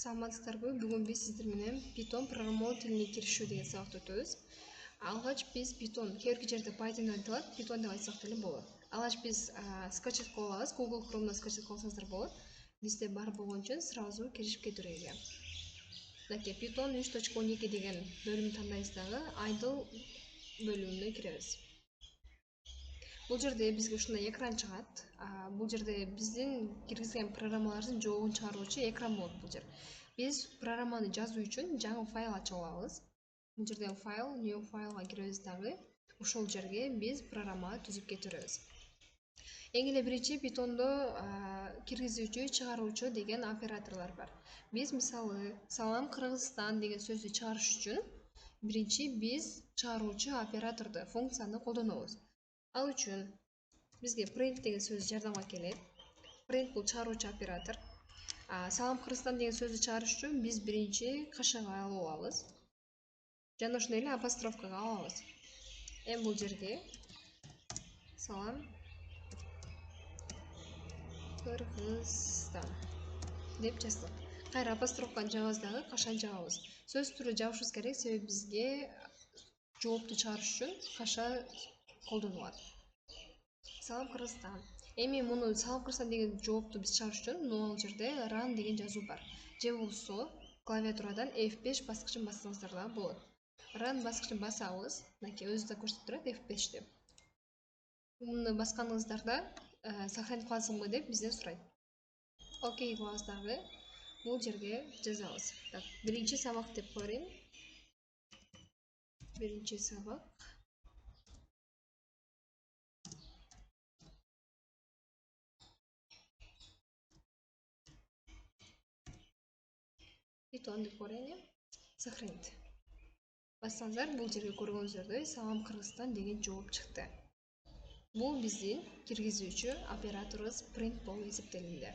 Саламатсыздарбы? Бүгүн биз сиздер менен Python программалоо тилине киришүү деген сабакты өтөбүз. Алгач биз Python, кээинки жерде Python деп айтылат, Python деп айтсак деле болот. Алгач биз скачать кылып алабыз, Google Chrome'дан скачать кылып алсаңыздар болот. Бизде бар болгон үчүн сразу киришип кетирели. Мынакей Python 3.12 деген бөлүмдү тандайбыз дагы, idle бөлүмүнө киребиз. Бул жерде бизге ушундай экран чыгат. Бул жерде биздин киргизген программалардын жообун чыгаруучу экран болот бул жер. Биз программаны жазуу үчүн жаңы файл ачып алабыз. Бул жерден файл, new файлга киребиз дагы. Ошол жерге биз программа түзүп кетиребиз. Эң эле биринчи Python'до киргизүүчү, чыгаруучу деген операторлор бар. Биз мисалы салам Кыргызстан деген сөздү чыгарыш үчүн биринчи биз чыгаруучу операторду, функцияны колдонобуз. Ал үчүн бизге print деген сөз жардамга келет. Print бул чыгаруучу оператор. Салам Кыргызстан деген сөздү чыгарыш үчүн биз биринчи кашыга алып алабыз. Жана ошондой эле апострофкага алабыз. Эми бул жерге салам Кыргызстан деп жаздык. Кайра апострофканы жабабыз дагы, кашаны жабабыз. Сөз түрү жабышыбыз керек, себеби бизге жоопту чыгарыш үчүн каша колдонулат. Салам Кыргызстан. Эми муну салам Кыргызстан деген жоопту биз чыгарыш үчүн могул жерде run деген жазуу бар. Же болбосо клавиатурадан F5 баскычын бассаңыздар да болот. Run баскычын басабыз. Мынакей өзү да көрсөтүп турат F5 деп. Муну басканыңыздарда сохранить кыласыңбы деп бизден сурайт. Окей кылабыз дагы. Бул жерге жазабыз. Так, биринчи сабак деп кое берейин. Биринчи сабак. Python деп көрейин. Сохранить. Бассаңыздар, бул жерге көргөнүңүздөрдөй салам Кыргызстан деген жооп чыкты. Бул биздин киргизүүчү операторубуз print болуп эсептелинди.